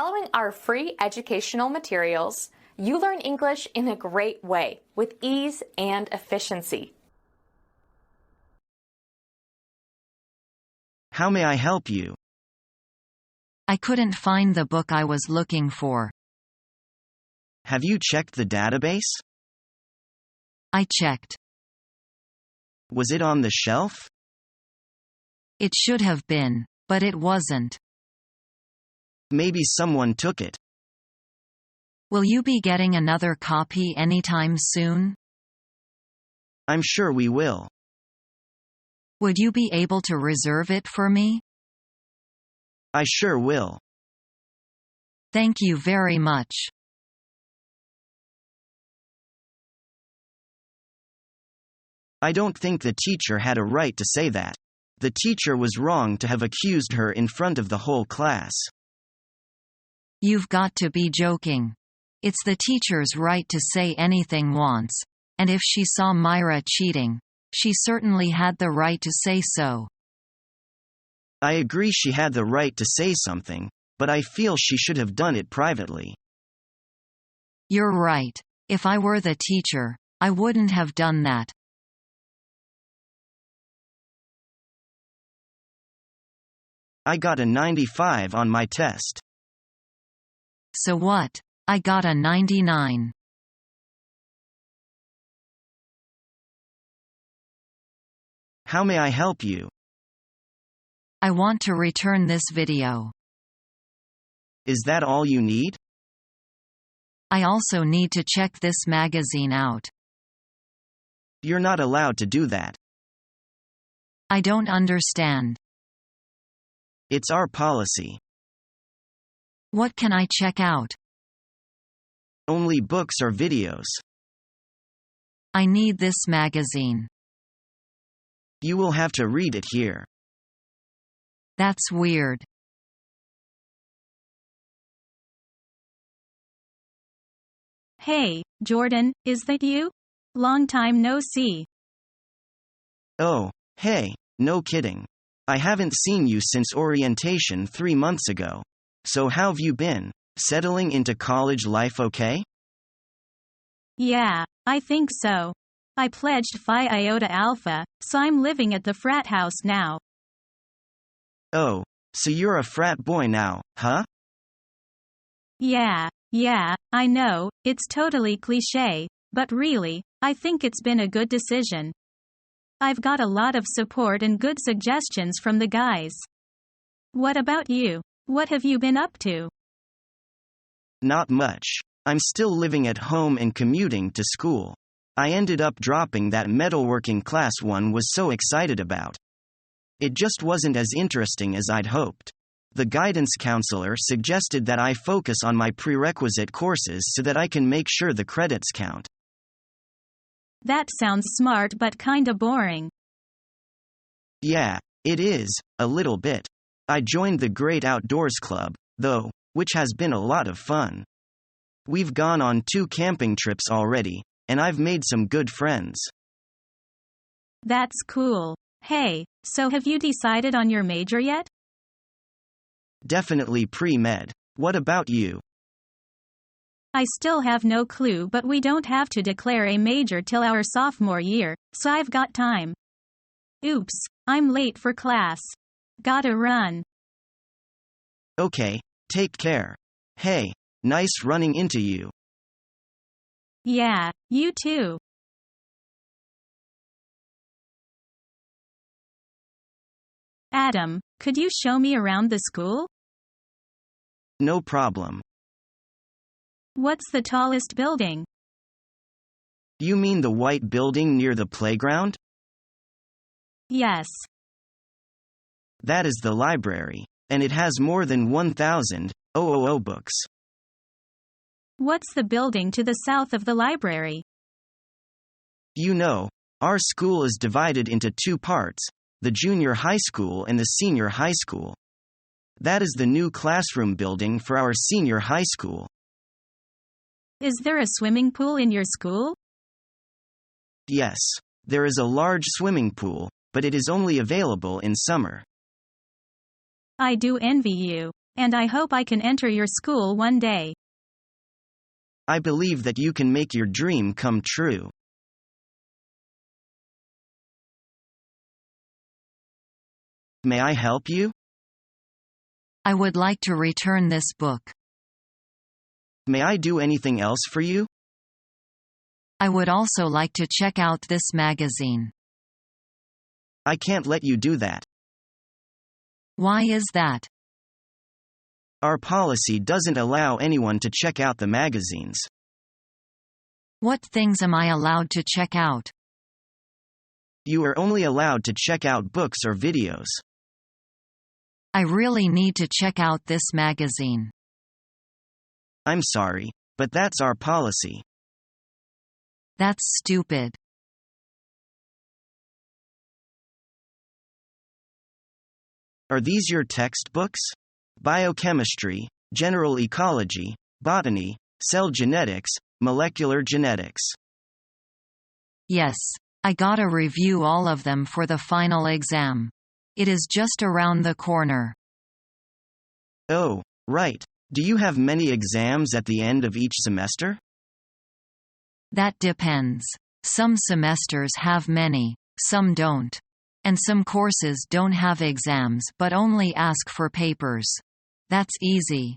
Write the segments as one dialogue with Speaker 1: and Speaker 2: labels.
Speaker 1: Following our free educational materials, you learn English in a great way with ease and efficiency.
Speaker 2: How may I help you?
Speaker 3: I couldn't find the book I was looking for.
Speaker 2: Have you checked the database?
Speaker 3: I checked.
Speaker 2: Was it on the shelf?
Speaker 3: It should have been, but it wasn't.
Speaker 2: Maybe someone took it.
Speaker 3: Will you be getting another copy anytime soon?
Speaker 2: I'm sure we will.
Speaker 3: Would you be able to reserve it for me?
Speaker 2: I sure will.
Speaker 3: Thank you very much.
Speaker 2: I don't think the teacher had a right to say that. The teacher was wrong to have accused her in front of the whole class.
Speaker 3: You've got to be joking. It's the teacher's right to say anything once, and if she saw Myra cheating, she certainly had the right to say so.
Speaker 2: I agree she had the right to say something, but I feel she should have done it privately.
Speaker 3: You're right. If I were the teacher, I wouldn't have done that.
Speaker 2: I got a 95 on my test.
Speaker 3: So what? I got a 99.
Speaker 2: How may I help you?
Speaker 3: I want to return this video.
Speaker 2: Is that all you need?
Speaker 3: I also need to check this magazine out.
Speaker 2: You're not allowed to do that.
Speaker 3: I don't understand.
Speaker 2: It's our policy.
Speaker 3: What can I check out?
Speaker 2: Only books or videos.
Speaker 3: I need this magazine.
Speaker 2: You will have to read it here.
Speaker 3: That's weird.
Speaker 4: Hey, Jordan, is that you? Long time no see.
Speaker 2: Oh, hey, no kidding. I haven't seen you since orientation 3 months ago. So how've you been? Settling into college life okay?
Speaker 4: Yeah, I think so. I pledged Phi Iota Alpha, so I'm living at the frat house now.
Speaker 2: Oh, so you're a frat boy now, huh?
Speaker 4: Yeah, I know, it's totally cliché, but really, I think it's been a good decision. I've got a lot of support and good suggestions from the guys. What about you? What have you been up to?
Speaker 2: Not much. I'm still living at home and commuting to school. I ended up dropping that metalworking class one was so excited about. It just wasn't as interesting as I'd hoped. The guidance counselor suggested that I focus on my prerequisite courses so that I can make sure the credits count.
Speaker 4: That sounds smart but kinda boring.
Speaker 2: Yeah, it is, a little bit. I joined the Great Outdoors Club, though, which has been a lot of fun. We've gone on 2 camping trips already, and I've made some good friends.
Speaker 4: That's cool. Hey, so have you decided on your major yet?
Speaker 2: Definitely pre-med. What about you?
Speaker 4: I still have no clue, but we don't have to declare a major till our sophomore year, so I've got time. Oops, I'm late for class. Gotta run.
Speaker 2: Okay, take care. Hey, nice running into you.
Speaker 4: Yeah, you too. Adam, could you show me around the school?
Speaker 2: No problem.
Speaker 4: What's the tallest building?
Speaker 2: You mean the white building near the playground?
Speaker 4: Yes.
Speaker 2: That is the library, and it has more than 1,000 books.
Speaker 4: What's the building to the south of the library?
Speaker 2: You know, our school is divided into 2 parts, the junior high school and the senior high school. That is the new classroom building for our senior high school.
Speaker 4: Is there a swimming pool in your school?
Speaker 2: Yes, there is a large swimming pool, but it is only available in summer.
Speaker 4: I do envy you. and I hope I can enter your school one day.
Speaker 2: I believe that you can make your dream come true. May I help you?
Speaker 3: I would like to return this book.
Speaker 2: May I do anything else for you?
Speaker 3: I would also like to check out this magazine.
Speaker 2: I can't let you do that.
Speaker 3: Why is that?
Speaker 2: Our policy doesn't allow anyone to check out the magazines.
Speaker 3: What things am I allowed to check out?
Speaker 2: You are only allowed to check out books or videos.
Speaker 3: I really need to check out this magazine.
Speaker 2: I'm sorry, but that's our policy.
Speaker 3: That's stupid.
Speaker 2: Are these your textbooks? Biochemistry, general ecology, botany, cell genetics, molecular genetics.
Speaker 3: Yes. I gotta review all of them for the final exam. It is just around the corner.
Speaker 2: Oh, right. Do you have many exams at the end of each semester?
Speaker 3: That depends. Some semesters have many, some don't. And some courses don't have exams but only ask for papers. That's easy.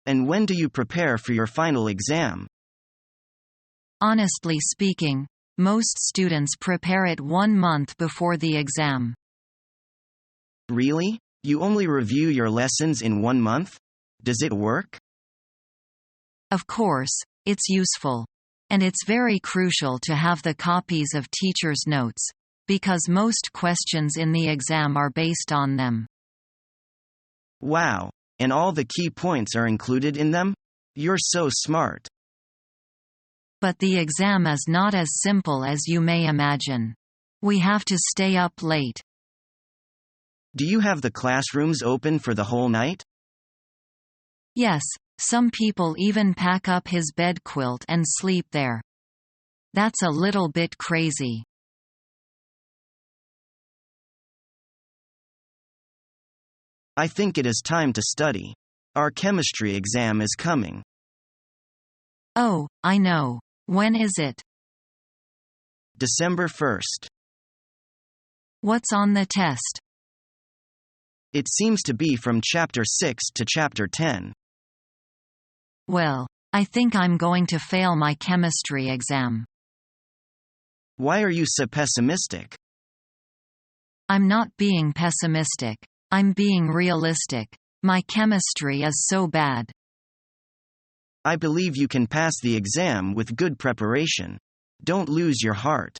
Speaker 2: And when do you prepare for your final exam?
Speaker 3: Honestly speaking, most students prepare it 1 month before the exam.
Speaker 2: Really? You only review your lessons in 1 month? Does it work?
Speaker 3: Of course, it's useful. And it's very crucial to have the copies of teachers' notes, because most questions in the exam are based on them.
Speaker 2: Wow. And all the key points are included in them? You're so smart.
Speaker 3: But the exam is not as simple as you may imagine. We have to stay up late.
Speaker 2: Do you have the classrooms open for the whole night?
Speaker 3: Yes, some people even pack up his bed quilt and sleep there. That's a little bit crazy.
Speaker 2: I think it is time to study. Our chemistry exam is coming.
Speaker 3: Oh, I know. When is it?
Speaker 2: December 1st.
Speaker 3: What's on the test?
Speaker 2: It seems to be from Chapter 6 to Chapter 10.
Speaker 3: Well, I think I'm going to fail my chemistry exam.
Speaker 2: Why are you so pessimistic?
Speaker 3: I'm not being pessimistic. I'm being realistic. My chemistry is so bad.
Speaker 2: I believe you can pass the exam with good preparation. Don't lose your heart.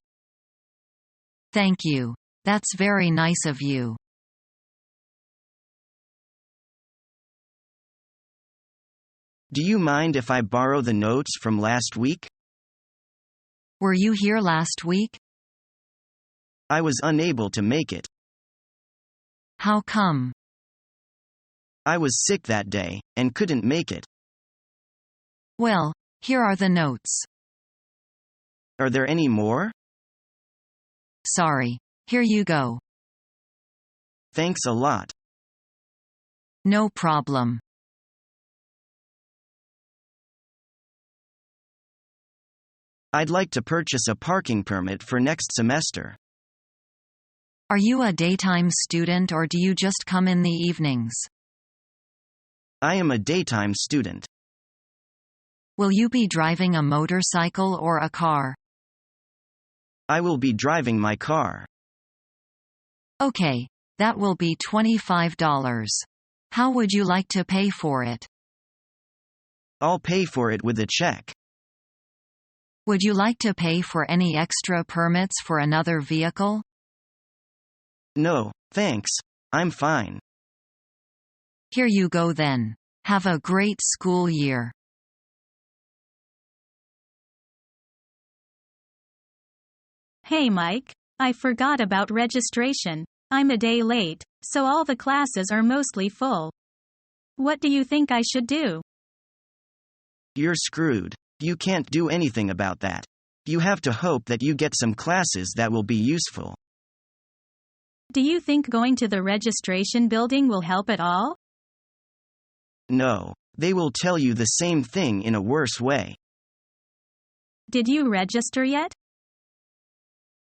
Speaker 3: Thank you. That's very nice of you.
Speaker 2: Do you mind if I borrow the notes from last week?
Speaker 3: Were you here last week?
Speaker 2: I was unable to make it.
Speaker 3: How come?
Speaker 2: I was sick that day, and couldn't make it.
Speaker 3: Well, here are the notes.
Speaker 2: Are there any more?
Speaker 3: Sorry. Here you go.
Speaker 2: Thanks a lot.
Speaker 3: No problem.
Speaker 2: I'd like to purchase a parking permit for next semester.
Speaker 3: Are you a daytime student or do you just come in the evenings?
Speaker 2: I am a daytime student.
Speaker 3: Will you be driving a motorcycle or a car?
Speaker 2: I will be driving my car.
Speaker 3: Okay, that will be $25. How would you like to pay for it?
Speaker 2: I'll pay for it with a check.
Speaker 3: Would you like to pay for any extra permits for another vehicle?
Speaker 2: No, thanks. I'm fine.
Speaker 3: Here you go then. Have a great school year.
Speaker 4: Hey Mike, I forgot about registration. I'm a day late, so all the classes are mostly full. What do you think I should do?
Speaker 2: You're screwed. You can't do anything about that. You have to hope that you get some classes that will be useful.
Speaker 4: Do you think going to the registration building will help at all?
Speaker 2: No, they will tell you the same thing in a worse way.
Speaker 4: Did you register yet?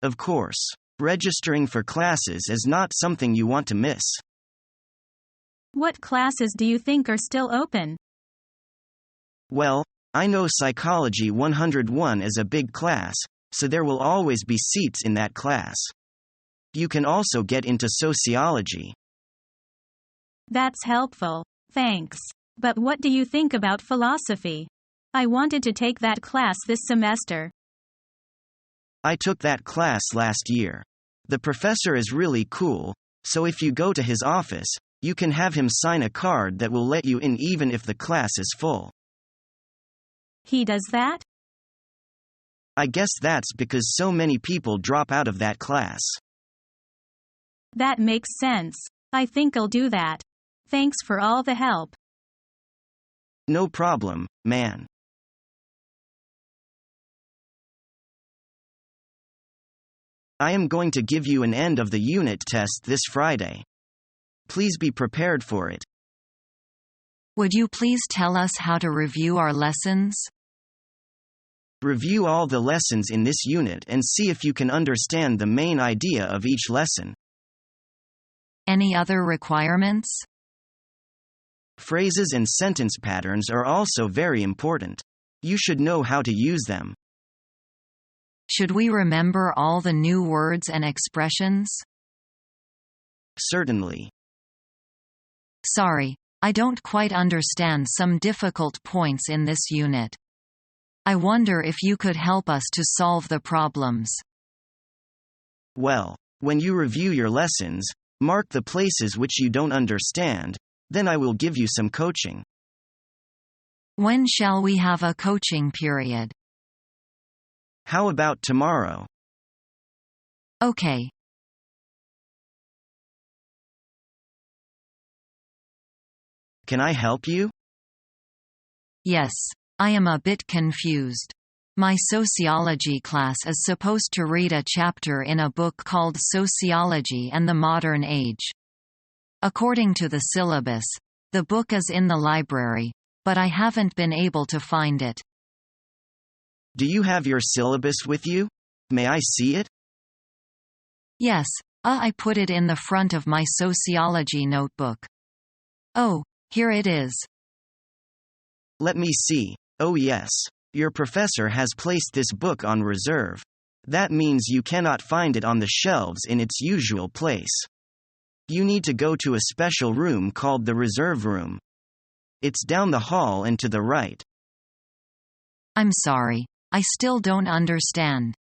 Speaker 2: Of course. Registering for classes is not something you want to miss.
Speaker 4: What classes do you think are still open?
Speaker 2: Well, I know Psychology 101 is a big class, so there will always be seats in that class. You can also get into sociology.
Speaker 4: That's helpful. Thanks. But what do you think about philosophy? I wanted to take that class this semester.
Speaker 2: I took that class last year. The professor is really cool, so if you go to his office, you can have him sign a card that will let you in even if the class is full.
Speaker 4: He does that?
Speaker 2: I guess that's because so many people drop out of that class.
Speaker 4: That makes sense. I think I'll do that. Thanks for all the help.
Speaker 2: No problem, man. I am going to give you an end of the unit test this Friday. Please be prepared for it.
Speaker 3: Would you please tell us how to review our lessons?
Speaker 2: Review all the lessons in this unit and see if you can understand the main idea of each lesson.
Speaker 3: Any other requirements?
Speaker 2: Phrases and sentence patterns are also very important. You should know how to use them.
Speaker 3: Should we remember all the new words and expressions?
Speaker 2: Certainly.
Speaker 3: Sorry, I don't quite understand some difficult points in this unit. I wonder if you could help us to solve the problems.
Speaker 2: Well, when you review your lessons, mark the places which you don't understand, then I will give you some coaching.
Speaker 3: When shall we have a coaching period?
Speaker 2: How about tomorrow?
Speaker 3: Okay.
Speaker 2: Can I help you?
Speaker 3: Yes, I am a bit confused. My sociology class is supposed to read a chapter in a book called Sociology and the Modern Age. According to the syllabus, the book is in the library, but I haven't been able to find it.
Speaker 2: Do you have your syllabus with you? May I see it?
Speaker 3: Yes, I put it in the front of my sociology notebook. Oh, here it is.
Speaker 2: Let me see. Oh yes. Your professor has placed this book on reserve. That means you cannot find it on the shelves in its usual place. You need to go to a special room called the reserve room. It's down the hall and to the right.
Speaker 3: I'm sorry, I still don't understand.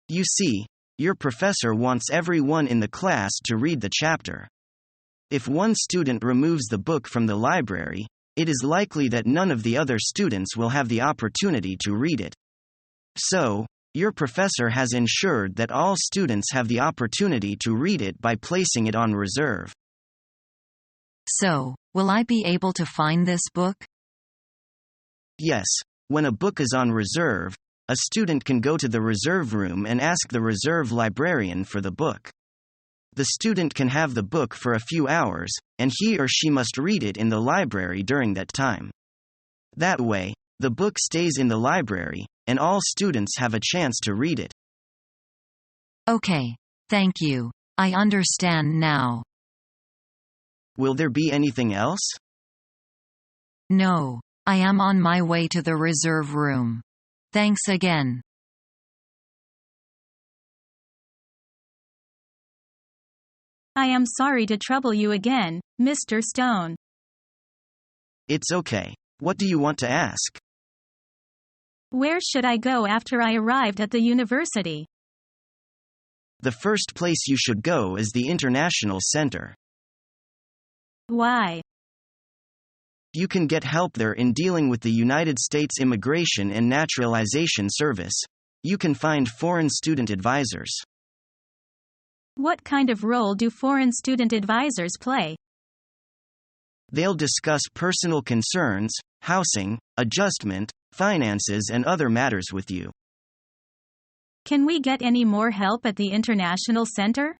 Speaker 2: You see, your professor wants everyone in the class to read the chapter. If one student removes the book from the library, it is likely that none of the other students will have the opportunity to read it. So, your professor has ensured that all students have the opportunity to read it by placing it on reserve.
Speaker 3: So, will I be able to find this book?
Speaker 2: Yes, when a book is on reserve, a student can go to the reserve room and ask the reserve librarian for the book. The student can have the book for a few hours, and he or she must read it in the library during that time. That way, the book stays in the library, and all students have a chance to read it.
Speaker 3: Okay, thank you. I understand now.
Speaker 2: Will there be anything else?
Speaker 3: No, I am on my way to the reserve room. Thanks again.
Speaker 4: I am sorry to trouble you again, Mr. Stone.
Speaker 2: It's okay. What do you want to ask?
Speaker 4: Where should I go after I arrived at the university?
Speaker 2: The first place you should go is the International Center.
Speaker 4: Why?
Speaker 2: You can get help there in dealing with the United States Immigration and Naturalization Service. You can find foreign student advisors.
Speaker 4: What kind of role do foreign student advisors play?
Speaker 2: They'll discuss personal concerns, housing, adjustment, finances, and other matters with you.
Speaker 4: Can we get any more help at the International Center?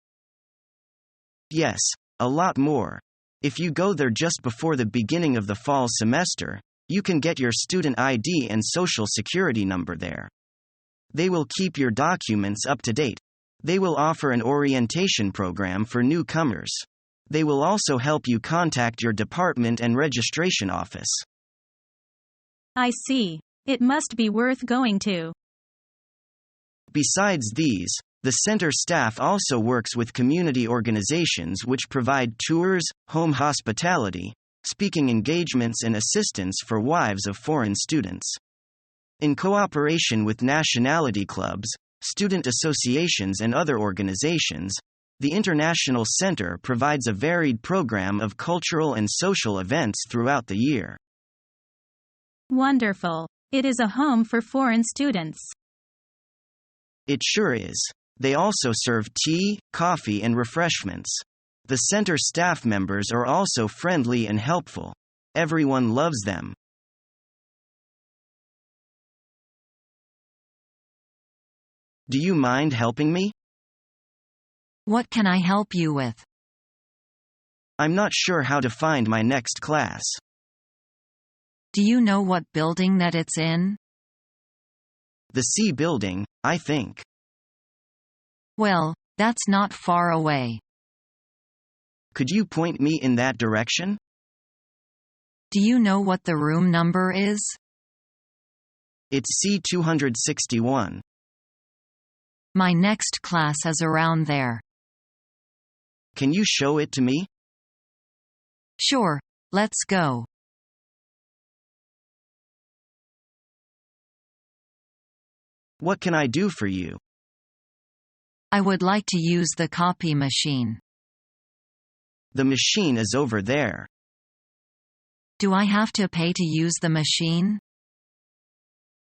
Speaker 2: Yes, a lot more. If you go there just before the beginning of the fall semester, you can get your student ID and social security number there. They will keep your documents up to date. They will offer an orientation program for newcomers. They will also help you contact your department and registration office.
Speaker 4: I see. It must be worth going to.
Speaker 2: Besides these, the center staff also works with community organizations which provide tours, home hospitality, speaking engagements and assistance for wives of foreign students. In cooperation with nationality clubs, student associations and other organizations, the International Center provides a varied program of cultural and social events throughout the year.
Speaker 4: Wonderful. It is a home for foreign students.
Speaker 2: It sure is. They also serve tea, coffee, and refreshments. The center staff members are also friendly and helpful. Everyone loves them. Do you mind helping me?
Speaker 3: What can I help you with?
Speaker 2: I'm not sure how to find my next class.
Speaker 3: Do you know what building that it's in?
Speaker 2: The C building, I think.
Speaker 3: Well, that's not far away.
Speaker 2: Could you point me in that direction?
Speaker 3: Do you know what the room number is?
Speaker 2: It's C261.
Speaker 3: My next class is around there.
Speaker 2: Can you show it to me?
Speaker 3: Sure, let's go.
Speaker 2: What can I do for you?
Speaker 3: I would like to use the copy machine.
Speaker 2: The machine is over there.
Speaker 3: Do I have to pay to use the machine?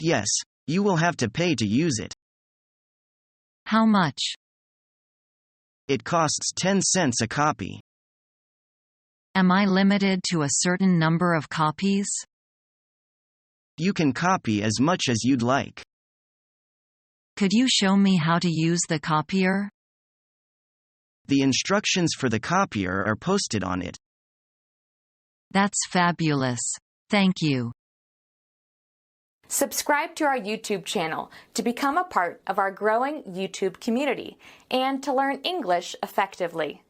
Speaker 2: Yes, you will have to pay to use it.
Speaker 3: How much?
Speaker 2: It costs 10 cents a copy.
Speaker 3: Am I limited to a certain number of copies?
Speaker 2: You can copy as much as you'd like.
Speaker 3: Could you show me how to use the copier?
Speaker 2: The instructions for the copier are posted on it.
Speaker 3: That's fabulous. Thank you.
Speaker 1: Subscribe to our YouTube channel to become a part of our growing YouTube community and to learn English effectively.